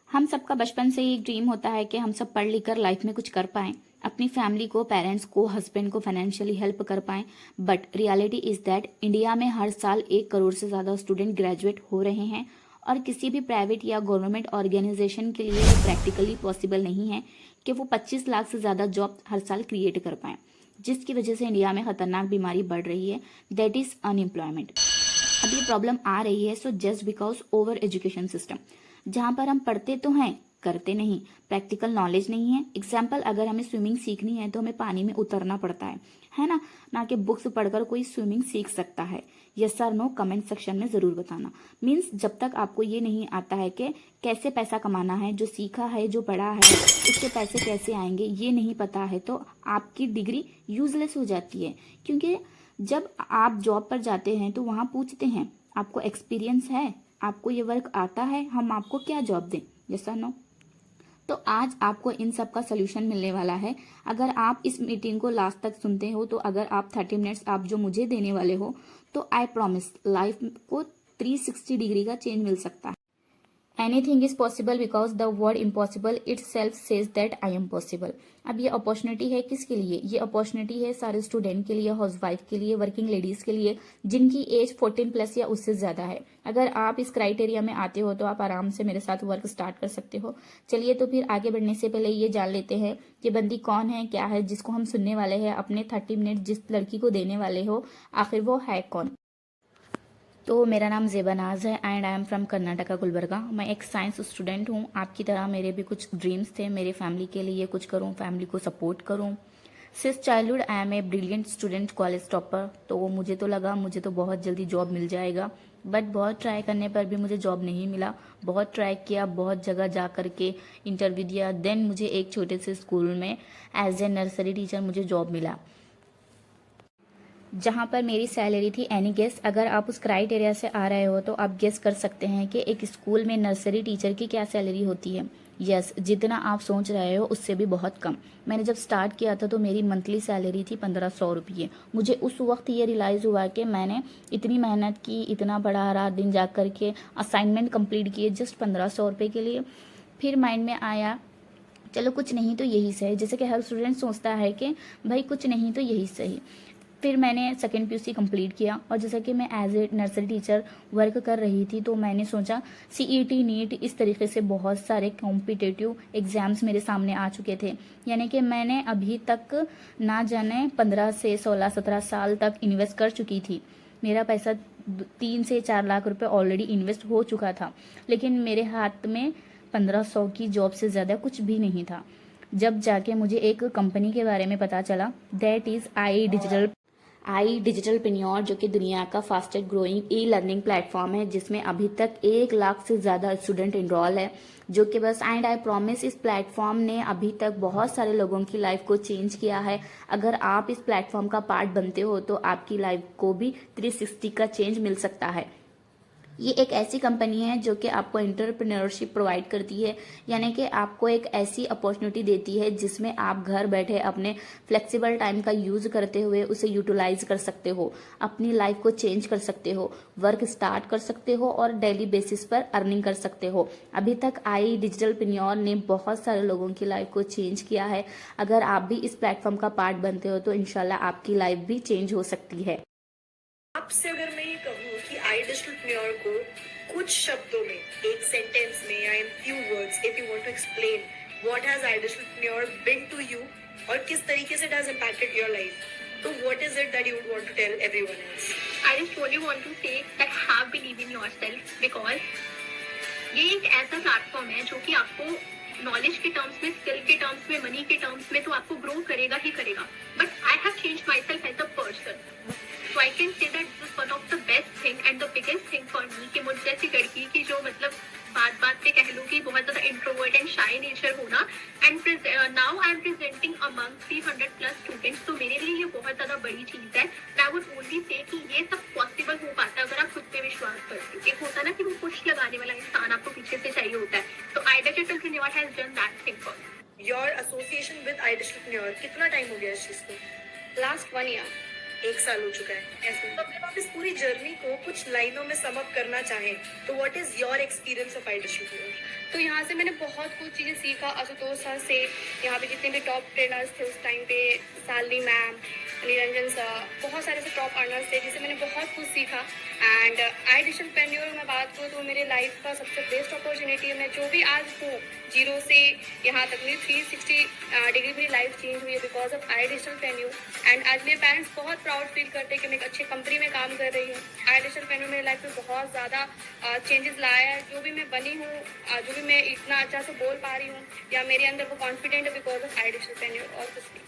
हम सबका बचपन से ही एक ड्रीम होता है कि हम सब पढ़ लिख कर लाइफ में कुछ कर पाएं, अपनी फैमिली को, पेरेंट्स को, हस्बैंड को फाइनेंशियली हेल्प कर पाएं। But reality is that India में हर साल 1 करोड़ से ज़्यादा स्टूडेंट ग्रेजुएट हो रहे हैं और किसी भी प्राइवेट या गवर्नमेंट ऑर्गेनाइजेशन के लिए ये प्रैक्टिकली पॉसिबल नहीं है कि वो 25 लाख से ज़्यादा जॉब हर साल क्रिएट कर पाएं, जिसकी वजह से इंडिया में खतरनाक बीमारी बढ़ रही है, दैट इज़ अनएम्प्लॉयमेंट। अब ये प्रॉब्लम आ रही है so just because over education system, जहाँ पर हम पढ़ते तो हैं, करते नहीं, प्रैक्टिकल नॉलेज नहीं है। एग्जाम्पल, अगर हमें स्विमिंग सीखनी है तो हमें पानी में उतरना पड़ता है ना कि बुक्स पढ़कर कोई स्विमिंग सीख सकता है। यस और नो कमेंट सेक्शन में जरूर बताना। मीन्स जब तक आपको ये नहीं आता है कि कैसे पैसा कमाना है, जो सीखा है, जो पढ़ा है, उसके पैसे कैसे आएंगे, ये नहीं पता है तो आपकी डिग्री यूजलेस हो जाती है। क्योंकि जब आप जॉब पर जाते हैं तो वहाँ पूछते हैं आपको एक्सपीरियंस है, आपको ये वर्क आता है, हम आपको क्या जॉब दें, यस और नो। तो आज आपको इन सब का सोल्यूशन मिलने वाला है। अगर आप इस मीटिंग को लास्ट तक सुनते हो, तो अगर आप 30 मिनट्स आप जो मुझे देने वाले हो, तो आई प्रॉमिस लाइफ को 360 डिग्री का चेंज मिल सकता है। Anything is possible because the word impossible it self says that I am possible. अब ये अपॉर्चुनिटी है किसके लिए? ये अपॉर्चुनिटी है सारे स्टूडेंट के लिए, हाउसवाइफ के लिए, वर्किंग लेडीज के लिए, जिनकी एज 14 प्लस या उससे ज्यादा है। अगर आप इस क्राइटेरिया में आते हो तो आप आराम से मेरे साथ वर्क स्टार्ट कर सकते हो। चलिए, तो फिर आगे बढ़ने से पहले ये जान लेते हैं कि बंदी कौन है, क्या है, जिसको हम सुनने वाले हैं। अपने 30 मिनट जिस लड़की को देने वाले हो, आखिर वो है कौन? तो मेरा नाम ज़ेबा नाज है and I am from Karnataka, Gulbarga. मैं एक साइंस स्टूडेंट हूँ। आपकी तरह मेरे भी कुछ ड्रीम्स थे, मेरे फैमिली के लिए कुछ करूँ, फैमिली को सपोर्ट करूँ। Since childhood I am a brilliant student, college topper. तो मुझे तो लगा मुझे तो बहुत जल्दी जॉब मिल जाएगा, बट बहुत ट्राई करने पर भी मुझे जॉब नहीं मिला। बहुत ट्राई किया, बहुत जगह जा करके इंटरव्यू दिया, देन मुझे एक छोटे से स्कूल में एज ए नर्सरी टीचर मुझे जॉब मिला, जहाँ पर मेरी सैलरी थी एनी गेस। अगर आप उस क्राइटेरिया से आ रहे हो तो आप गेस कर सकते हैं कि एक स्कूल में नर्सरी टीचर की क्या सैलरी होती है। यस, जितना आप सोच रहे हो उससे भी बहुत कम। मैंने जब स्टार्ट किया था तो मेरी मंथली सैलरी थी 1500 रुपये। मुझे उस वक्त ये रियलाइज़ हुआ कि मैंने इतनी मेहनत की, इतना बड़ा रात दिन जा करके असाइनमेंट कंप्लीट किए जस्ट 1500 रुपये के लिए। फिर माइंड में आया चलो कुछ नहीं तो यही सही, जैसे कि हर स्टूडेंट सोचता है कि भाई कुछ नहीं तो यही सही। फिर मैंने सेकेंड पीयूसी कंप्लीट किया और जैसा कि मैं as a nursery teacher work कर रही थी तो मैंने सोचा सीईटी, नीट, इस तरीके से बहुत सारे कॉम्पिटिटिव एग्जाम्स मेरे सामने आ चुके थे। यानी कि मैंने अभी तक ना जाने 15 से 16 17 साल तक इन्वेस्ट कर चुकी थी। मेरा पैसा 3 से 4 लाख रुपए ऑलरेडी इन्वेस्ट हो चुका था, लेकिन मेरे हाथ में 1500 की जॉब से ज़्यादा कुछ भी नहीं था। जब जाके मुझे एक कंपनी के बारे में पता चला, दैट इज़ आई डिजिटल पिन्योर, जो कि दुनिया का fastest growing e learning platform है, जिसमें अभी तक 1 लाख से ज़्यादा स्टूडेंट इनरोल है। जो कि बस एंड आई प्रॉमिस इस प्लेटफॉर्म ने अभी तक बहुत सारे लोगों की लाइफ को चेंज किया है। अगर आप इस प्लेटफॉर्म का पार्ट बनते हो तो आपकी लाइफ को भी 360 का चेंज मिल सकता है। ये एक ऐसी कंपनी है जो कि आपको एंटरप्रेन्योरशिप प्रोवाइड करती है, यानी कि आपको एक ऐसी अपॉर्चुनिटी देती है जिसमें आप घर बैठे अपने फ्लेक्सिबल टाइम का यूज करते हुए उसे यूटिलाइज कर सकते हो, अपनी लाइफ को चेंज कर सकते हो, वर्क स्टार्ट कर सकते हो और डेली बेसिस पर अर्निंग कर सकते हो। अभी तक आई डिजिटल पिन्योर ने बहुत सारे लोगों की लाइफ को चेंज किया है। अगर आप भी इस प्लेटफॉर्म का पार्ट बनते हो तो इंशाल्लाह आपकी लाइफ भी चेंज हो सकती है। आपसे अगर मैं ये कहूँ कि आई डिजिटलप्रेन्योर को कुछ शब्दों में, एक सेंटेंस में या in few words, if you want to explain what has I Digitalpreneur been to you और किस तरीके से it has impacted your life, तो what is it that you would want to tell everyone else? I just really want to say that have believe in yourself, because ये एक ऐसा platform है जो कि आपको नॉलेज के टर्म्स में, स्किल के टर्म्स में, मनी के टर्म्स में तो आपको ग्रो करेगा ही करेगा। But I have change myself as a person, so I can say that this is one of the best thing and the biggest thing for me कि मुझ जैसी लड़की की जो मतलब बात बात पे कह लूँ कि बहुत ज्यादा इंट्रोवर्ट एंड शाई नेचर होना, and now I am presenting among 300 plus students, तो मेरे लिए ये बहुत ज्यादा बड़ी चीज है। आई वुड ओनली से कि ये सब पॉसिबल हो पाता है अगर आप खुद पे विश्वास करते हो। एक होता है ना कि वो पुश लगाने वाला इंसान आपको पीछे से चाहिए होता है, तो I Digitalpreneur has done that thing for me. Your association with I Digitalpreneur, कितना टाइम हो गया इस चीज को? Last 1 year। 1 साल हो चुका है ऐसे। तो अगर आप इस पूरी जर्नी को कुछ लाइनों में सम अप करना चाहें तो what is your experience of ideal? तो यहाँ से मैंने बहुत कुछ चीज़ें सीखा आशुतोष सर से। यहाँ पे जितने भी टॉप ट्रेनर्स थे उस टाइम पे, सालनी मैम, निरंजन सर, बहुत सारे ऐसे टॉप अर्नर्स थे जिससे मैंने बहुत कुछ सीखा। एंड आइडियल में बात करूँ तो मेरे लाइफ का सबसे बेस्ट अपॉर्चुनिटी है। मैं जो भी आज हूँ, जीरो से यहाँ तक मेरी 360 डिग्री मेरी लाइफ चेंज हुई है बिकॉज ऑफ आइडियल। एंड आज मेरे पेरेंट्स बहुत प्राउड फील करते हैं कि मैं एक अच्छी कंपनी में काम कर रही हूँ। आइडियल मेरे लाइफ में बहुत ज़्यादा चेंजेस लाया है। जो भी मैं बनी हूँ, जो भी मैं इतना अच्छा से बोल पा रही हूँ या मेरे अंदर वो कॉन्फिडेंट है बिकॉज ऑफ आइडियल और कुछ नहीं।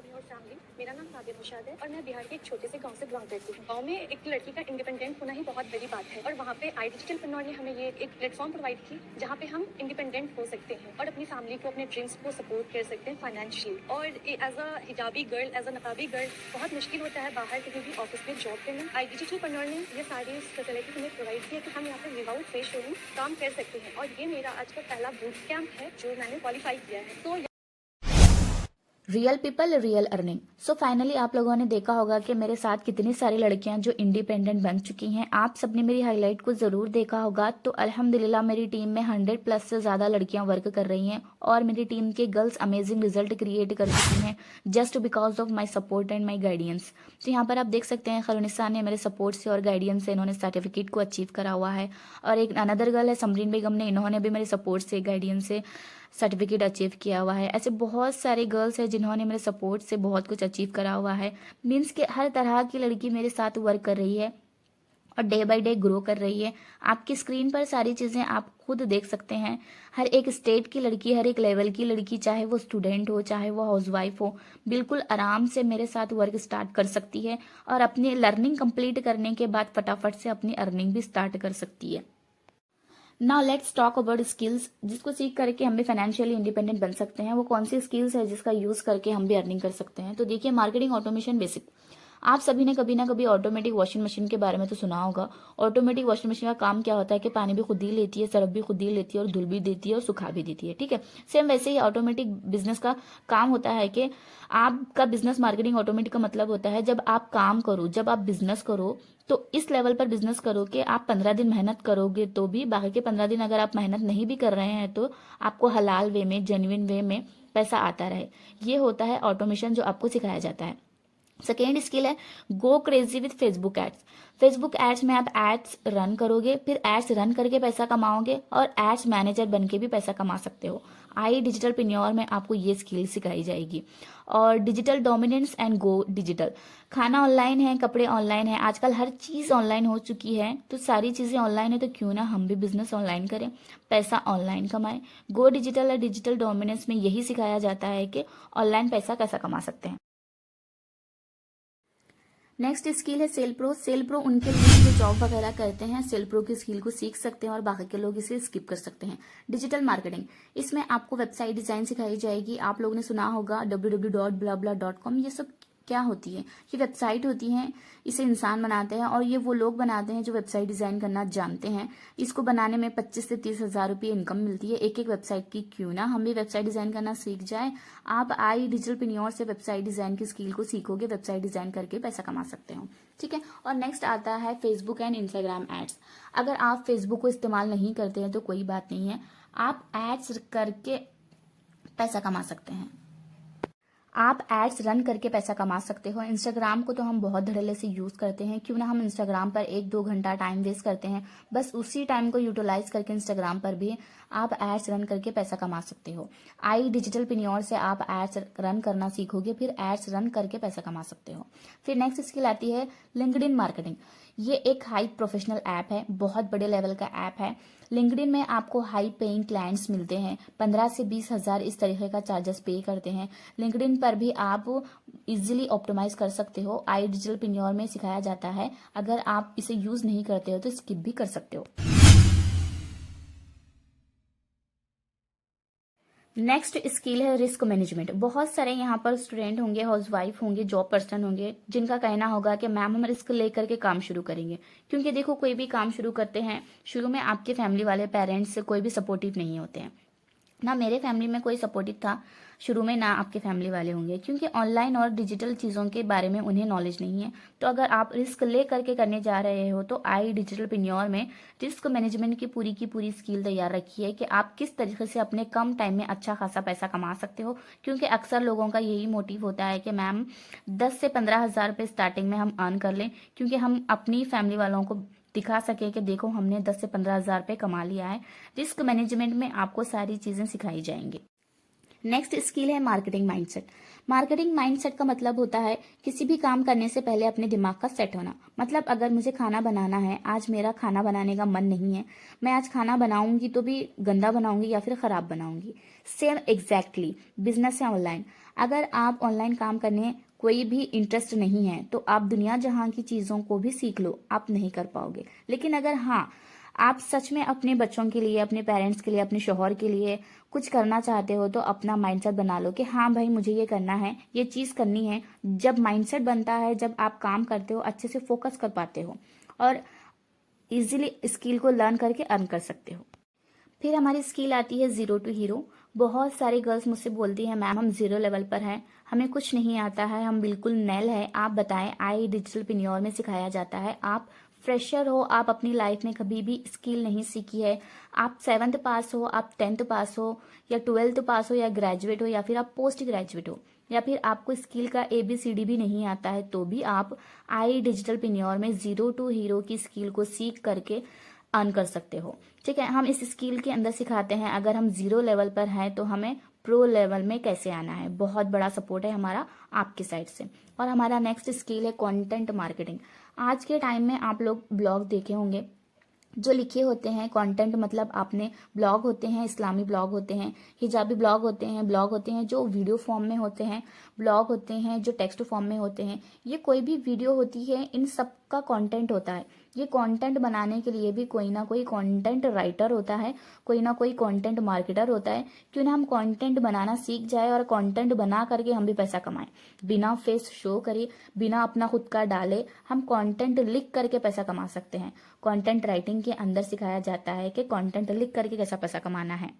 और फैमिली, मेरा नाम साबिया निशाद है और मैं बिहार के एक छोटे से गांव से बिलोंग करती हूँ। गांव में एक लड़की का इंडिपेंडेंट होना ही बहुत बड़ी बात है और वहाँ पे आइडियल ने हमें ये एक प्लेटफॉर्म प्रोवाइड की जहाँ पे हम इंडिपेंडेंट हो सकते हैं और अपनी फैमिली को, अपने ड्रीम्स को सपोर्ट कर सकते हैं फाइनेंशियली। और as a hijabi girl, as a niqabi girl बहुत मुश्किल होता है बाहर कहीं भी ऑफिस में जॉब करना। आइडियल ने ये सारी फैसिलिटी हमें प्रोवाइड किया कि हम यहाँ पे विदाउट पे शोरूम काम कर सकते हैं और ये मेरा आज का पहला बूट कैंप है जो मैंने क्वालिफाई किया है। तो real people real earning. So finally आप लोगों ने देखा होगा कि मेरे साथ कितनी सारी लड़कियां जो इंडिपेंडेंट बन चुकी हैं। आप सबने मेरी हाईलाइट को ज़रूर देखा होगा। तो अल्हम्दुलिल्लाह मेरी टीम में 100+ से ज़्यादा लड़कियां वर्क कर रही हैं और मेरी टीम के गर्ल्स अमेजिंग रिजल्ट क्रिएट कर चुकी हैं just because of my support and my guidance. तो यहाँ पर आप देख सकते हैं खरुनिसा ने मेरे सपोर्ट से और गाइडेंस से इन्होंने सर्टिफिकेट को अचीव करा हुआ है। और एक अनदर गर्ल है समरीन बेगम ने, इन्होंने भी मेरे सपोर्ट से, गाइडेंस से सर्टिफिकेट अचीव किया हुआ है। ऐसे बहुत सारे गर्ल्स हैं जिन्होंने मेरे सपोर्ट से बहुत कुछ अचीव करा हुआ है। मीन्स कि हर तरह की लड़की मेरे साथ वर्क कर रही है और डे बाय डे ग्रो कर रही है। आपकी स्क्रीन पर सारी चीज़ें आप खुद देख सकते हैं। हर एक स्टेट की लड़की, हर एक लेवल की लड़की, चाहे वो स्टूडेंट हो, चाहे वो हाउसवाइफ हो, बिल्कुल आराम से मेरे साथ वर्क स्टार्ट कर सकती है और अपनी लर्निंग कंप्लीट करने के बाद फटाफट से अपनी अर्निंग भी स्टार्ट कर सकती है। Now let's talk about skills, जिसको सीख करके हम भी फाइनेंशियली इंडिपेंडेंट बन सकते हैं। वो कौन सी स्किल्स है जिसका यूज करके हम भी अर्निंग कर सकते हैं। तो देखिए, मार्केटिंग ऑटोमेशन बेसिक। आप सभी ने कभी ना कभी ऑटोमेटिक वॉशिंग मशीन के बारे में तो सुना होगा। ऑटोमेटिक वॉशिंग मशीन का काम क्या होता है कि पानी भी खुद ही लेती है, सरफ भी खुद ही लेती है और धुल भी देती है और सुखा भी देती है। ठीक है, सेम वैसे ही ऑटोमेटिक बिजनेस का काम होता है कि आपका बिजनेस मार्केटिंग ऑटोमेटिक का मतलब होता है जब आप काम करो, जब आप बिजनेस करो तो इस लेवल पर बिजनेस करो कि आप 15 दिन मेहनत करोगे तो भी बाकी के 15 दिन अगर आप मेहनत नहीं भी कर रहे हैं तो आपको हलाल वे में, जेन्युइन वे में पैसा आता रहे। ये होता है ऑटोमेशन जो आपको सिखाया जाता है। सेकेंड स्किल है go crazy with Facebook ads. Facebook ads में आप एड्स रन करोगे, फिर एड्स रन करके पैसा कमाओगे और एड्स मैनेजर बन के भी पैसा कमा सकते हो। आई डिजिटल पिन्योर में आपको ये स्किल सिखाई जाएगी। और digital dominance and go digital. खाना ऑनलाइन है, कपड़े ऑनलाइन है, आजकल हर चीज़ ऑनलाइन हो चुकी है। तो सारी चीज़ें ऑनलाइन है तो क्यों ना हम भी बिजनेस ऑनलाइन करें, पैसा ऑनलाइन कमाएं। गो डिजिटल और डिजिटल डोमिनेंस में यही सिखाया जाता है कि ऑनलाइन पैसा कैसा कमा सकते हैं। नेक्स्ट स्किल है सेल प्रो। सेल प्रो उनके लिए जो जॉब वगैरह करते हैं सेल प्रो की स्किल को सीख सकते हैं और बाकी के लोग इसे स्किप कर सकते हैं। डिजिटल मार्केटिंग, इसमें आपको वेबसाइट डिजाइन सिखाई जाएगी। आप लोगों ने सुना होगा www.blabla.com। ये सब क्या होती है? ये वेबसाइट होती हैं, इसे इंसान बनाते हैं और ये वो लोग बनाते हैं जो वेबसाइट डिजाइन करना जानते हैं। इसको बनाने में 25 से 30 हज़ार रुपये इनकम मिलती है एक एक वेबसाइट की। क्यों ना हम भी वेबसाइट डिजाइन करना सीख जाए। आप आई डिजिटल पिन्योर से वेबसाइट डिजाइन की स्किल को सीखोगे, वेबसाइट डिजाइन करके पैसा कमा सकते हो। ठीक है, और नेक्स्ट आता है फेसबुक एंड इंस्टाग्राम एड्स। अगर आप फेसबुक को इस्तेमाल नहीं करते हैं तो कोई बात नहीं है, आप एड्स करके पैसा कमा सकते हैं। आप एड्स रन करके पैसा कमा सकते हो। इंस्टाग्राम को तो हम बहुत धड़ल्ले से यूज करते हैं, क्यों ना हम इंस्टाग्राम पर 1-2 घंटा टाइम वेस्ट करते हैं। बस उसी टाइम को यूटिलाइज करके इंस्टाग्राम पर भी आप एड्स रन करके पैसा कमा सकते हो। आई डिजिटल पिन्योर से आप एड्स रन करना सीखोगे, फिर एड्स रन करके पैसा कमा सकते हो। फिर नेक्स्ट स्किल आती है लिंक्डइन मार्केटिंग। ये एक हाई प्रोफेशनल ऐप है, बहुत बड़े लेवल का ऐप है। लिंक्डइन में आपको हाई पेइंग क्लाइंट्स मिलते हैं, 15 से 20 हज़ार इस तरीके का चार्जेस पे करते हैं। लिंक्डइन पर भी आप इजीली ऑप्टिमाइज कर सकते हो। आई डिजिटल पिन्योर में सिखाया जाता है। अगर आप इसे यूज नहीं करते हो तो स्किप भी कर सकते हो। नेक्स्ट स्किल है रिस्क मैनेजमेंट। बहुत सारे यहाँ पर स्टूडेंट होंगे, हाउसवाइफ होंगे, जॉब पर्सन होंगे, जिनका कहना होगा कि मैम हम रिस्क लेकर के काम शुरू करेंगे। क्योंकि देखो, कोई भी काम शुरू करते हैं, शुरू में आपके फैमिली वाले पेरेंट्स से कोई भी सपोर्टिव नहीं होते हैं। ना मेरे फैमिली में कोई सपोर्टिव था शुरू में, ना आपके फैमिली वाले होंगे, क्योंकि ऑनलाइन और डिजिटल चीज़ों के बारे में उन्हें नॉलेज नहीं है। तो अगर आप रिस्क ले करके करने जा रहे हो तो आई डिजिटलप्रेन्योर में रिस्क मैनेजमेंट की पूरी स्किल तैयार रखी है कि आप किस तरीके से अपने कम टाइम में अच्छा खासा पैसा कमा सकते हो। क्योंकि अक्सर लोगों का यही मोटिव होता है कि मैम 10 से 15 हज़ार रुपये स्टार्टिंग में हम अर्न कर लें, क्योंकि हम अपनी फैमिली वालों को दिखा सके कि देखो हमने 10 से 15 हज़ार रुपये कमा लिया है। रिस्क मैनेजमेंट में आपको सारी चीज़ें सिखाई जाएंगी। नेक्स्ट स्किल है मार्केटिंग माइंडसेट। मार्केटिंग माइंडसेट का मतलब होता है किसी भी काम करने से पहले अपने दिमाग का सेट होना। मतलब अगर मुझे खाना बनाना है, आज मेरा खाना बनाने का मन नहीं है, मैं आज खाना बनाऊंगी तो भी गंदा बनाऊंगी या फिर खराब बनाऊंगी। सेम एग्जैक्टली बिजनेस है ऑनलाइन। अगर आप ऑनलाइन काम करने कोई भी इंटरेस्ट नहीं है तो आप दुनिया जहां की चीज़ों को भी सीख लो, आप नहीं कर पाओगे। लेकिन अगर हाँ आप सच में अपने बच्चों के लिए, अपने पेरेंट्स के लिए, अपने शौहर के लिए कुछ करना चाहते हो तो अपना माइंडसेट बना लो कि हाँ भाई मुझे ये करना है, ये चीज़ करनी है। जब माइंडसेट बनता है, जब आप काम करते हो, अच्छे से फोकस कर पाते हो और इजीली स्किल को लर्न करके अर्न कर सकते हो। फिर हमारी स्किल आती है जीरो टू हीरो। बहुत सारी गर्ल्स मुझसे बोलती हैं मैम हम जीरो लेवल पर हैं, हमें कुछ नहीं आता है, हम बिल्कुल नैल है, आप बताएं। आई डिजिटलप्रेन्योर में सिखाया जाता है। आप फ्रेशर हो, आप अपनी लाइफ में कभी भी स्किल नहीं सीखी है, आप 7th पास हो, आप 10th पास हो या 12th पास हो या ग्रेजुएट हो या फिर आप पोस्ट ग्रेजुएट हो या फिर आपको स्किल का ABCD भी नहीं आता है, तो भी आप आई डिजिटलप्रेन्योर में जीरो टू हीरो की स्किल को सीख करके अर्न कर सकते हो। ठीक है, हम इस स्किल के अंदर सिखाते हैं अगर हम जीरो लेवल पर हैं तो हमें प्रो लेवल में कैसे आना है। बहुत बड़ा सपोर्ट है हमारा आपकी साइड से। और हमारा नेक्स्ट स्किल है कंटेंट मार्केटिंग। आज के टाइम में आप लोग ब्लॉग देखे होंगे जो लिखे होते हैं, कंटेंट मतलब आपने ब्लॉग होते हैं, इस्लामी ब्लॉग होते हैं, हिजाबी ब्लॉग होते हैं जो वीडियो फॉर्म में होते हैं, ब्लॉग होते हैं जो टेक्स्ट फॉर्म में होते हैं। ये कोई भी वीडियो होती है, इन सब का कंटेंट होता है। ये कंटेंट बनाने के लिए भी कोई ना कोई कंटेंट राइटर होता है, कोई ना कोई कंटेंट मार्केटर होता है। क्यों ना हम कंटेंट बनाना सीख जाए और कंटेंट बना करके हम भी पैसा कमाएं, बिना फेस शो करे, बिना अपना खुद का डाले, हम कंटेंट लिख करके पैसा कमा सकते हैं। कंटेंट राइटिंग के अंदर सिखाया जाता है कि कंटेंट लिख करके कैसा पैसा कमाना है।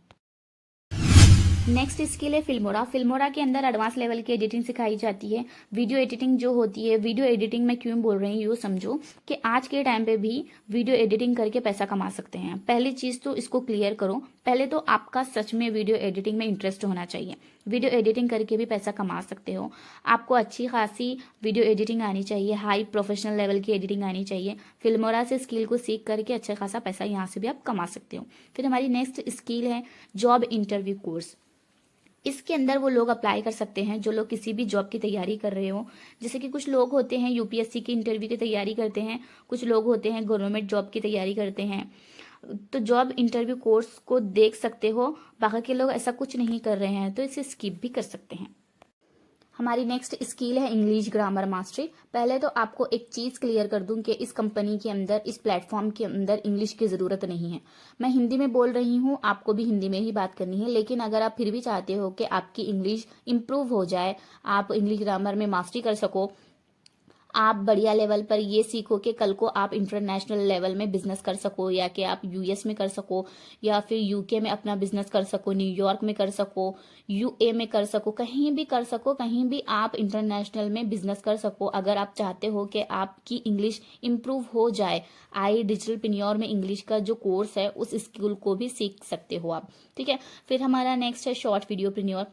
नेक्स्ट स्किल है फिल्मोरा। फिल्मोरा के अंदर एडवांस लेवल की एडिटिंग सिखाई जाती है। वीडियो एडिटिंग जो होती है, वीडियो एडिटिंग में क्यों बोल रही हूँ यूँ समझो कि आज के टाइम पे भी वीडियो एडिटिंग करके पैसा कमा सकते हैं। पहली चीज़ तो इसको क्लियर करो, पहले तो आपका सच में वीडियो एडिटिंग में इंटरेस्ट होना चाहिए। वीडियो एडिटिंग करके भी पैसा कमा सकते हो। आपको अच्छी खासी वीडियो एडिटिंग आनी चाहिए, हाई प्रोफेशनल लेवल की एडिटिंग आनी चाहिए। फिल्मोरा से स्किल को सीख करके अच्छा खासा पैसा यहाँ से भी आप कमा सकते हो। फिर हमारी नेक्स्ट स्किल है जॉब इंटरव्यू कोर्स। इसके अंदर वो लोग अप्लाई कर सकते हैं जो लोग किसी भी जॉब की तैयारी कर रहे हो। जैसे कि कुछ लोग होते हैं UPSC की इंटरव्यू की तैयारी करते हैं, कुछ लोग होते हैं गवर्नमेंट जॉब की तैयारी करते हैं। तो जॉब इंटरव्यू कोर्स को देख सकते हो। बाकी के लोग ऐसा कुछ नहीं कर रहे हैं तो इसे स्किप भी कर सकते हैं। हमारी नेक्स्ट स्किल है इंग्लिश ग्रामर मास्टरी। पहले तो आपको एक चीज़ क्लियर कर दूं कि इस कंपनी के अंदर, इस प्लेटफॉर्म के अंदर इंग्लिश की ज़रूरत नहीं है। मैं हिंदी में बोल रही हूं, आपको भी हिंदी में ही बात करनी है। लेकिन अगर आप फिर भी चाहते हो कि आपकी इंग्लिश इम्प्रूव हो जाए, आप इंग्लिश ग्रामर में मास्टरी कर सको, आप बढ़िया लेवल पर ये सीखो कि कल को आप इंटरनेशनल लेवल में बिजनेस कर सको, या कि आप US में कर सको, या फिर UK में अपना बिजनेस कर सको, न्यूयॉर्क में कर सको, UA में कर सको, कहीं भी कर सको, कहीं भी आप इंटरनेशनल में बिजनेस कर सको। अगर आप चाहते हो कि आपकी इंग्लिश इम्प्रूव हो जाए, आई डिजिटलप्रेन्योर में इंग्लिश का जो कोर्स है उस स्किल को भी सीख सकते हो आप। ठीक है, फिर हमारा नेक्स्ट है शॉर्ट वीडियोप्रेन्योर।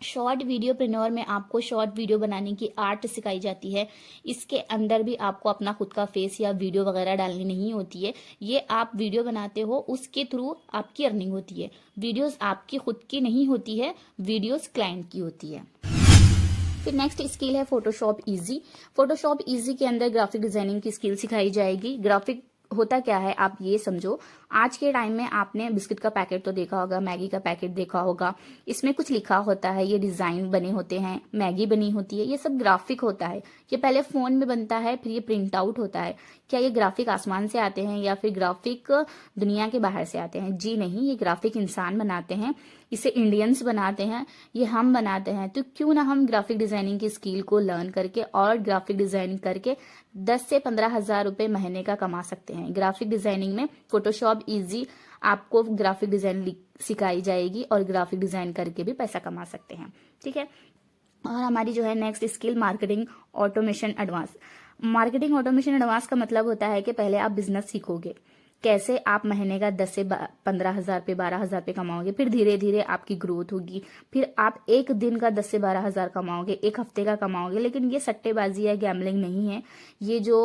शॉर्ट वीडियोप्रेन्योर में आपको शॉर्ट वीडियो बनाने की आर्ट सिखाई जाती है। इसके अंदर भी आपको अपना खुद का फेस या वीडियो वगैरह डालनी नहीं होती है। ये आप वीडियो बनाते हो, उसके थ्रू आपकी अर्निंग होती है। वीडियोस आपकी खुद की नहीं होती है, वीडियोस क्लाइंट की होती है। फिर नेक्स्ट स्किल है फोटोशॉप इजी। फोटोशॉप इजी के अंदर ग्राफिक डिजाइनिंग की स्किल सिखाई जाएगी। ग्राफिक होता क्या है आप ये समझो। आज के टाइम में आपने बिस्किट का पैकेट तो देखा होगा, मैगी का पैकेट देखा होगा, इसमें कुछ लिखा होता है, ये डिजाइन बने होते हैं, मैगी बनी होती है, ये सब ग्राफिक होता है। ये पहले फोन में बनता है, फिर ये प्रिंट आउट होता है। क्या ये ग्राफिक आसमान से आते हैं या फिर ग्राफिक दुनिया के बाहर से आते हैं? जी नहीं, ये ग्राफिक इंसान बनाते हैं, इसे इंडियंस बनाते हैं, ये हम बनाते हैं। तो क्यों ना हम ग्राफिक डिजाइनिंग की स्किल को लर्न करके और ग्राफिक डिजाइनिंग करके 10 से 15 हज़ार रुपए महीने का कमा सकते हैं। ग्राफिक डिजाइनिंग में फोटोशॉप बहुत इजी आपको ग्राफिक डिज़ाइन सिखाई जाएगी और ग्राफिक डिज़ाइन करके भी पैसा कमा सकते हैं, ठीक है। और हमारी जो है next skill marketing automation advance. Marketing automation advance का मतलब होता है कि पहले आप बिजनेस सीखोगे, कैसे आप महीने का 10 से 15,000 पे 12,000 पे कमाओगे, फिर धीरे धीरे आपकी ग्रोथ होगी, फिर आप एक दिन का 10 से 12,000 कमाओगे, एक हफ्ते का कमाओगे। लेकिन ये सट्टेबाजी या गैम्बलिंग नहीं है, ये जो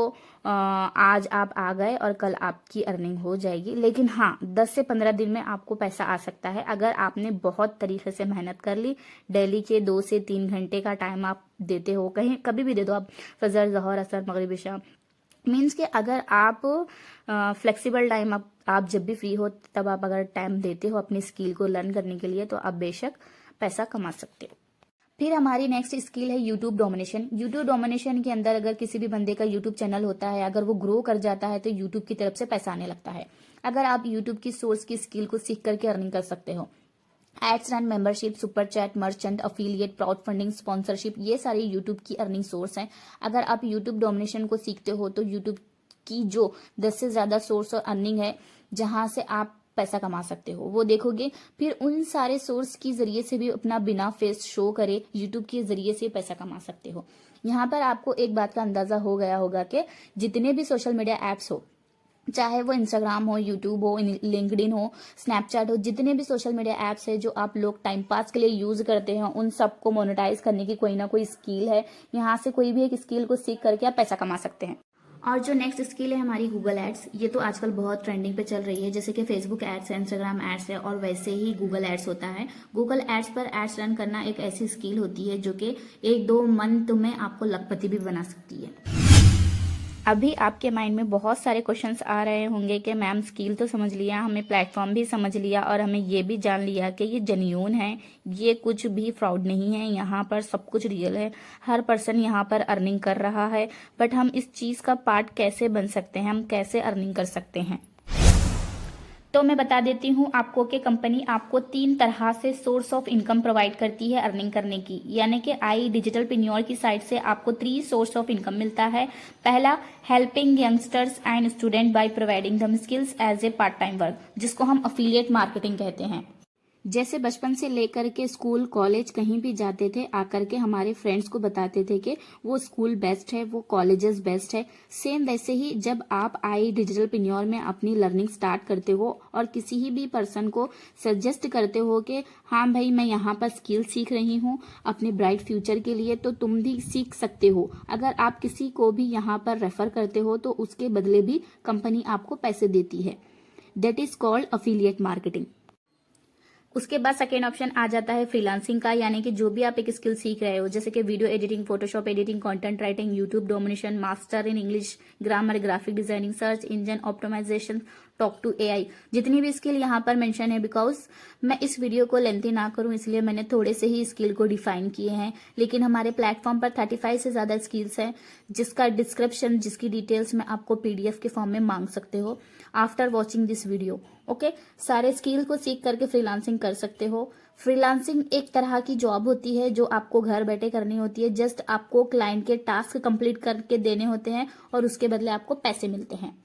आज आप आ गए और कल आपकी अर्निंग हो जाएगी। लेकिन हाँ, 10 से 15 दिन में आपको पैसा आ सकता है अगर आपने बहुत तरीके से मेहनत कर ली। डेली के 2 से 3 घंटे का टाइम आप देते हो, कहीं कभी भी दे दो आप, फजर, ज़ोहर, असर, मगरिब, इशा, मीन्स कि अगर आप फ्लेक्सिबल टाइम आप जब भी फ्री हो तब आप अगर टाइम देते हो अपनी स्किल को लर्न करने के लिए, तो आप बेशक पैसा कमा सकते हो। फिर हमारी नेक्स्ट स्किल है यूट्यूब डोमिनेशन। यूट्यूब डोमिनेशन के अंदर अगर किसी भी बंदे का यूट्यूब चैनल होता है, अगर वो ग्रो कर जाता है तो यूट्यूब की तरफ से पैसा आने लगता है। अगर आप यूट्यूब की सोर्स की स्किल को सीख करके अर्निंग कर सकते हो। Ads run, membership, super chat, merchant, affiliate, crowdfunding, sponsorship, ये सारी यूट्यूब की अर्निंग सोर्स हैं। अगर आप यूट्यूब डोमिनेशन को सीखते हो तो यूट्यूब की जो 10 से ज्यादा सोर्स और अर्निंग है जहां से आप पैसा कमा सकते हो वो देखोगे। फिर उन सारे सोर्स की जरिए से भी अपना बिना फेस शो करे यूट्यूब के जरिए से पैसा कमा सकते हो। यहाँ पर आपको एक बात का अंदाजा हो गया होगा कि जितने भी सोशल मीडिया एप्स हो, चाहे वो इंस्टाग्राम हो, यूट्यूब हो, लिंक्डइन हो, स्नैपचैट हो, जितने भी सोशल मीडिया एप्स है जो आप लोग टाइम पास के लिए यूज करते हैं, उन सबको मोनेटाइज करने की कोई ना कोई स्किल है। यहाँ से कोई भी एक स्किल को सीख करके आप पैसा कमा सकते हैं। और जो नेक्स्ट स्किल है हमारी गूगल एड्स, ये तो आजकल बहुत ट्रेंडिंग पे चल रही है। जैसे कि फेसबुक एड्स है, इंस्टाग्राम एड्स है, और वैसे ही गूगल एड्स होता है। गूगल एड्स पर एड्स रन करना एक ऐसी स्किल होती है जो कि 1-2 मंथ में आपको लखपति भी बना सकती है। अभी आपके माइंड में बहुत सारे क्वेश्चंस आ रहे होंगे कि मैम स्किल तो समझ लिया, हमें प्लेटफॉर्म भी समझ लिया और हमें ये भी जान लिया कि ये जेन्युइन है, ये कुछ भी फ्रॉड नहीं है, यहाँ पर सब कुछ रियल है, हर पर्सन यहाँ पर अर्निंग कर रहा है। बट हम इस चीज़ का पार्ट कैसे बन सकते हैं, हम कैसे अर्निंग कर सकते हैं? तो मैं बता देती हूँ आपको कि कंपनी आपको 3 तरह से सोर्स ऑफ इनकम प्रोवाइड करती है अर्निंग करने की। यानी कि आई डिजिटलप्रेन्योर की साइड से आपको 3 सोर्स ऑफ इनकम मिलता है। पहला, helping youngsters and student by providing them skills as a part time work, जिसको हम अफिलिएट मार्केटिंग कहते हैं। जैसे बचपन से लेकर के स्कूल कॉलेज कहीं भी जाते थे, आकर के हमारे फ्रेंड्स को बताते थे कि वो स्कूल बेस्ट है, वो कॉलेजेस बेस्ट है। सेम वैसे ही जब आप आई डिजिटलप्रेन्योर में अपनी लर्निंग स्टार्ट करते हो और किसी ही भी पर्सन को सजेस्ट करते हो कि हाँ भाई मैं यहाँ पर स्किल सीख रही हूँ अपने ब्राइट फ्यूचर के लिए, तो तुम भी सीख सकते हो। अगर आप किसी को भी यहाँ पर रेफर करते हो तो उसके बदले भी कंपनी आपको पैसे देती है। That is called affiliate marketing. उसके बाद सेकेंड ऑप्शन आ जाता है फ्रीलांसिंग का, यानी कि जो भी आप एक स्किल सीख रहे हो, जैसे कि video editing, Photoshop editing, content writing, YouTube domination, master in English grammar, graphic designing, search engine optimisation, talk to AI, जितनी भी स्किल यहाँ पर मेंशन है। बिकॉज मैं इस वीडियो को लेंथी ना करूँ इसलिए मैंने थोड़े से ही स्किल को डिफाइन किए हैं, लेकिन हमारे प्लेटफॉर्म पर 35 से ज्यादा स्किल्स हैं जिसका डिस्क्रिप्शन, जिसकी डिटेल्स मैं आपको पीडीएफ के फॉर्म में मांग सकते हो after watching this video. Okay, सारे स्किल को सीख करके फ्रीलांसिंग कर सकते हो। फ्रीलांसिंग एक तरह की जॉब होती है जो आपको घर बैठे करनी होती है। जस्ट आपको क्लाइंट के टास्क कंप्लीट करके देने होते हैं और उसके बदले आपको पैसे मिलते हैं।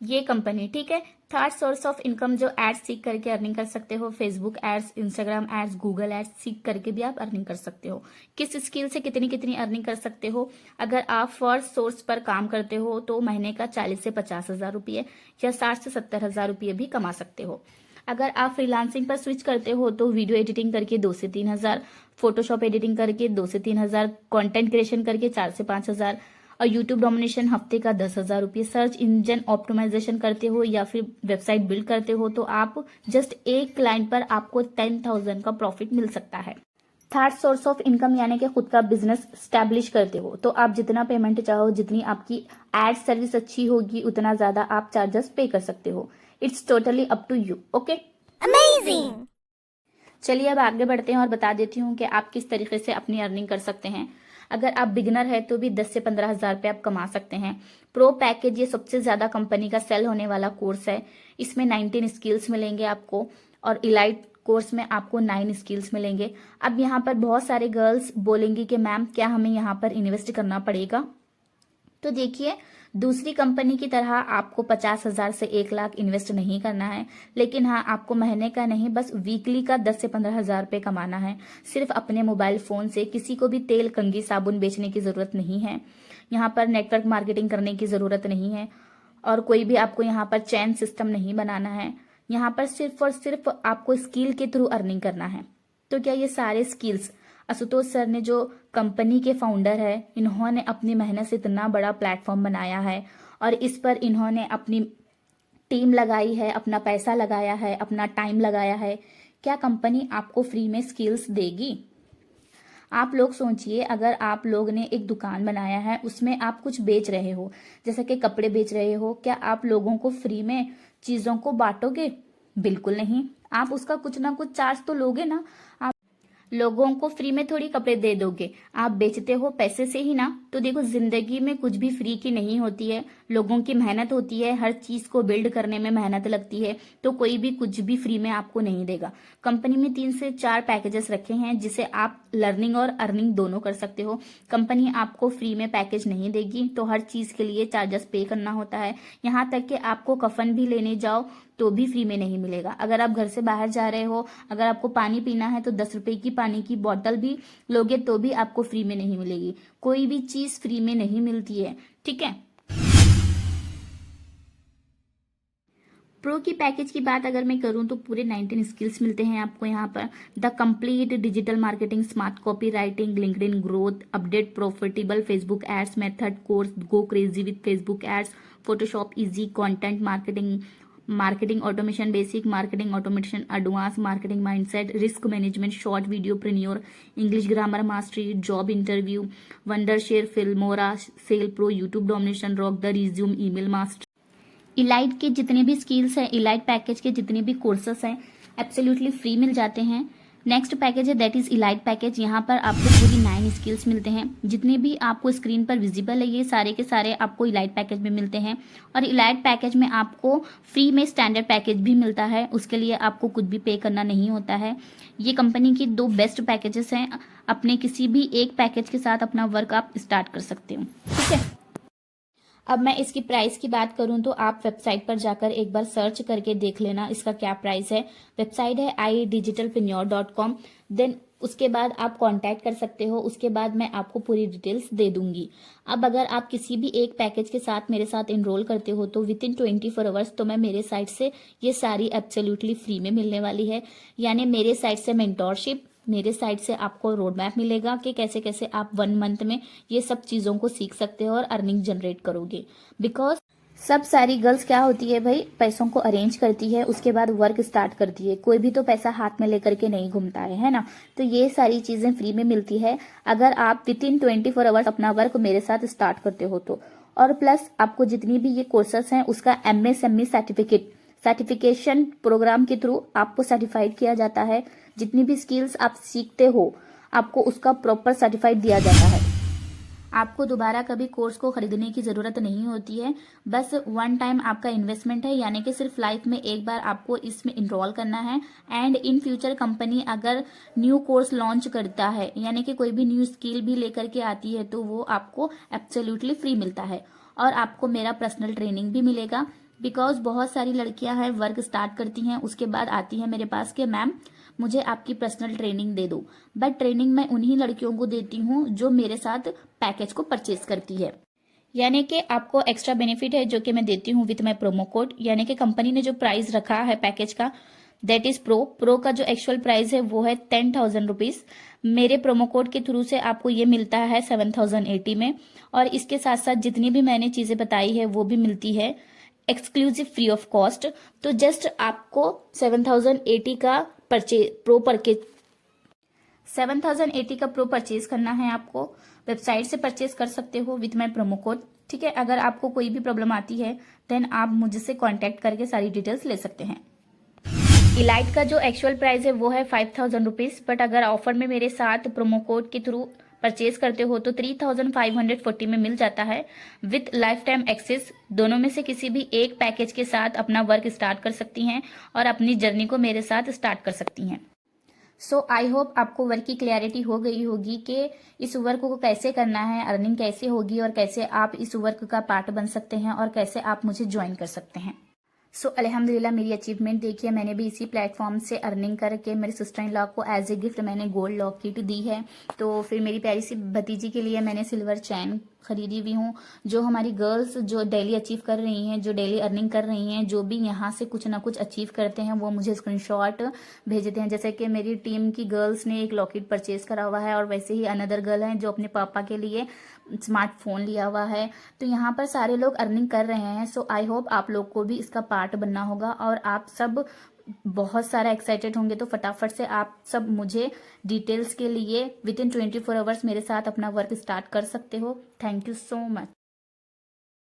ये कंपनी, ठीक है। थर्ड सोर्स ऑफ इनकम जो एड्स सीख करके अर्निंग कर सकते हो, Facebook ads, Instagram ads, Google ads सीख करके भी आप अर्निंग कर सकते हो। किस स्किल से कितनी कितनी अर्निंग कर सकते हो? अगर आप फर्स्ट सोर्स पर काम करते हो तो महीने का 40 से 50 हजार रुपये या 60 से 70 हजार रुपये भी कमा सकते हो। अगर आप फ्रीलांसिंग पर स्विच करते हो तो वीडियो एडिटिंग करके 2 से 3 हजार, फोटोशॉप एडिटिंग करके 2 से 3 हजार, कॉन्टेंट क्रिएशन करके 4 से 5 हजार, और यूट्यूब डोमिनेशन हफ्ते का 10,000 रुपये, सर्च इंजन ऑप्टिमाइजेशन करते हो या फिर वेबसाइट बिल्ड करते हो तो आप जस्ट एक क्लाइंट पर आपको 10,000 का प्रॉफिट मिल सकता है। थर्ड सोर्स ऑफ इनकम यानी कि खुद का बिजनेस स्टैब्लिश करते हो तो आप जितना पेमेंट चाहो, जितनी आपकी एड सर्विस अच्छी होगी उतना ज्यादा आप चार्जेस पे कर सकते हो। It's totally up to you. Okay, amazing. चलिए अब आगे बढ़ते हैं और बता देती हूँ कि आप किस तरीके से अपनी अर्निंग कर सकते हैं। अगर आप बिगिनर है तो भी 10 से 15 हजार रुपये आप कमा सकते हैं। प्रो पैकेज ये सबसे ज्यादा कंपनी का सेल होने वाला कोर्स है। इसमें 19 स्किल्स मिलेंगे आपको और इलाइट कोर्स में आपको 9 स्किल्स मिलेंगे। अब यहाँ पर बहुत सारे गर्ल्स बोलेंगी कि मैम क्या हमें यहाँ पर इन्वेस्ट करना पड़ेगा? तो देखिए, दूसरी कंपनी की तरह आपको 50,000 से 1 लाख इन्वेस्ट नहीं करना है, लेकिन हाँ, आपको महीने का नहीं बस वीकली का 10 से 15,000 रुपये कमाना है। सिर्फ अपने मोबाइल फ़ोन से किसी को भी तेल, कंघी, साबुन बेचने की ज़रूरत नहीं है। यहाँ पर नेटवर्क मार्केटिंग करने की ज़रूरत नहीं है और कोई भी आपको यहाँ पर चैन सिस्टम नहीं बनाना है। यहाँ पर सिर्फ और सिर्फ आपको स्किल के थ्रू अर्निंग करना है। तो क्या ये सारे स्किल्स आशुतोष सर ने, जो कंपनी के फाउंडर है, इन्होंने अपनी मेहनत से इतना बड़ा प्लेटफॉर्म बनाया है और इस पर इन्होंने अपनी टीम लगाई है, अपना पैसा लगाया है, अपना टाइम लगाया है, क्या कंपनी आपको फ्री में स्किल्स देगी? आप लोग सोचिए, अगर आप लोग ने एक दुकान बनाया है, उसमें आप कुछ बेच रहे हो, जैसे कि कपड़े बेच रहे हो, क्या आप लोगों को फ्री में चीज़ों को बांटोगे? बिल्कुल नहीं। आप उसका कुछ ना कुछ चार्ज तो लोगे ना। आप लोगों को फ्री में थोड़ी कपड़े दे दोगे, आप बेचते हो पैसे से ही ना। तो देखो, जिंदगी में कुछ भी फ्री की नहीं होती है, लोगों की मेहनत होती है, हर चीज को बिल्ड करने में मेहनत लगती है, तो कोई भी कुछ भी फ्री में आपको नहीं देगा। कंपनी में 3 से 4 पैकेजेस रखे हैं जिसे आप लर्निंग और अर्निंग दोनों कर सकते हो। कंपनी आपको फ्री में पैकेज नहीं देगी, तो हर चीज के लिए चार्जेस पे करना होता है। यहाँ तक कि आपको कफन भी लेने जाओ तो भी फ्री में नहीं मिलेगा। अगर आप घर से बाहर जा रहे हो, अगर आपको पानी पीना है तो 10 रुपए की पानी की बोतल भी लोगे तो भी आपको फ्री में नहीं मिलेगी। कोई भी चीज फ्री में नहीं मिलती है, ठीक है। प्रो की पैकेज की बात अगर मैं करूं तो पूरे 19 स्किल्स मिलते हैं आपको यहाँ पर। The complete digital marketing, smart copy writing, LinkedIn growth, update profitable Facebook ads method course, go crazy with Facebook ads, Photoshop easy, content marketing, marketing automation basic, marketing automation advance, marketing mindset, risk management, short video preneur, English grammar mastery, job interview, Wondershare, Filmora, sell pro, YouTube domination, rock the resume, email master. Elite के जितने भी skills हैं, elite package के जितने भी courses हैं, absolutely free मिल जाते हैं। नेक्स्ट पैकेज है दैट इज इलाइट पैकेज। यहाँ पर आपको पूरी 9 स्किल्स मिलते हैं। जितने भी आपको स्क्रीन पर विजिबल है ये सारे के सारे आपको इलाइट पैकेज में मिलते हैं। और इलाइट पैकेज में आपको फ्री में स्टैंडर्ड पैकेज भी मिलता है, उसके लिए आपको कुछ भी पे करना नहीं होता है। ये कंपनी की 2 बेस्ट पैकेजेस हैं। अपने किसी भी एक पैकेज के साथ अपना वर्क आप स्टार्ट कर सकते हो, ठीक है। अब मैं इसकी प्राइस की बात करूं तो आप वेबसाइट पर जाकर एक बार सर्च करके देख लेना इसका क्या प्राइस है। वेबसाइट है idigitalpreneur.com। देन उसके बाद आप कांटेक्ट कर सकते हो, उसके बाद मैं आपको पूरी डिटेल्स दे दूंगी। अब अगर आप किसी भी एक पैकेज के साथ मेरे साथ एनरोल करते हो तो विद इन 24 आवर्स तो मैं मेरे साइट से ये सारी एब्सोल्युटली फ्री में मिलने वाली है। यानी मेरे साइट से मेंटोरशिप, मेरे साइट से आपको रोड मैप मिलेगा कि कैसे कैसे आप 1 मंथ में ये सब चीज़ों को सीख सकते हो और अर्निंग जनरेट करोगे। बिकॉज सब सारी गर्ल्स क्या होती है भाई, पैसों को अरेंज करती है, उसके बाद वर्क स्टार्ट करती है। कोई भी तो पैसा हाथ में लेकर के नहीं घूमता है ना। तो ये सारी चीज़ें फ्री में मिलती है अगर आप विद इन 24 आवर्स अपना वर्क मेरे साथ स्टार्ट करते हो तो। और प्लस आपको जितनी भी ये कोर्सेस हैं उसका MSME सर्टिफिकेशन प्रोग्राम के थ्रू आपको सर्टिफाइड किया जाता है। जितनी भी स्किल्स आप सीखते हो आपको उसका प्रॉपर सर्टिफाइड दिया जाता है। आपको दोबारा कभी कोर्स को खरीदने की ज़रूरत नहीं होती है। बस 1 टाइम आपका इन्वेस्टमेंट है, यानी कि सिर्फ लाइफ में एक बार आपको इसमें इनरोल करना है। एंड इन फ्यूचर कंपनी अगर न्यू कोर्स लॉन्च करता है, यानी कि कोई भी न्यू स्किल भी लेकर के आती है, तो वो आपको एब्सोल्युटली फ्री मिलता है। और आपको मेरा पर्सनल ट्रेनिंग भी मिलेगा। बिकॉज बहुत सारी लड़कियां हैं वर्क स्टार्ट करती हैं, उसके बाद आती हैं मेरे पास कि मैम मुझे आपकी पर्सनल ट्रेनिंग दे दो। बट ट्रेनिंग मैं उन्हीं लड़कियों को देती हूँ जो मेरे साथ पैकेज को परचेज करती है। यानी कि आपको एक्स्ट्रा बेनिफिट है जो कि मैं देती हूँ विथ माई प्रोमो कोड। यानी कि कंपनी ने जो प्राइस रखा है पैकेज का दैट इज प्रो का जो एक्चुअल प्राइस है वो है 10,000 रुपीज। मेरे प्रोमो कोड के थ्रू से आपको ये मिलता है 7,080 में। और इसके साथ साथ जितनी भी मैंने चीजें बताई है वो भी मिलती है एक्सक्लूसिव फ्री ऑफ कॉस्ट। तो जस्ट आपको 7,080 का प्रो परचेज करना है। आपको वेबसाइट से परचेज कर सकते हो विथ माई प्रोमो कोड, ठीक है। अगर आपको कोई भी प्रॉब्लम आती है देन आप मुझसे कांटेक्ट करके सारी डिटेल्स ले सकते हैं। इलाइट का जो एक्चुअल प्राइस है वो है 5,000 रुपीज। बट अगर ऑफर में मेरे साथ प्रोमो कोड के थ्रू परचेज करते हो तो 3,540 में मिल जाता है विथ लाइफ टाइम एक्सेस। दोनों में से किसी भी एक पैकेज के साथ अपना वर्क स्टार्ट कर सकती हैं और अपनी जर्नी को मेरे साथ स्टार्ट कर सकती हैं। सो आई होप आपको वर्क की क्लैरिटी हो गई होगी कि इस वर्क को कैसे करना है, अर्निंग कैसे होगी और कैसे आप इस वर्क का पार्ट बन सकते हैं और कैसे आप मुझे ज्वाइन कर सकते हैं। सो अल्हम्दुलिल्लाह मेरी अचीवमेंट देखिए, मैंने भी इसी प्लेटफॉर्म से अर्निंग करके मेरे सिस्टर इन लॉ को एज ए गिफ्ट मैंने गोल्ड लॉकेट दी है। तो फिर मेरी प्यारी सी भतीजी के लिए मैंने सिल्वर चैन खरीदी हुई हूँ। जो हमारी गर्ल्स जो डेली अचीव कर रही हैं, जो डेली अर्निंग कर रही हैं, जो भी यहाँ से कुछ ना कुछ अचीव करते हैं, वो मुझे स्क्रीनशॉट भेजते हैं। जैसे कि मेरी टीम की गर्ल्स ने एक लॉकेट परचेज करा हुआ है और वैसे ही अनदर गर्ल है जो अपने पापा के लिए स्मार्टफोन लिया हुआ है। तो यहाँ पर सारे लोग अर्निंग कर रहे हैं। सो आई होप आप लोग को भी इसका पार्ट बनना होगा और आप सब बहुत सारा एक्साइटेड होंगे। तो फटाफट से आप सब मुझे डिटेल्स के लिए विद इन 24 आवर्स मेरे साथ अपना वर्क स्टार्ट कर सकते हो। Thank you so much.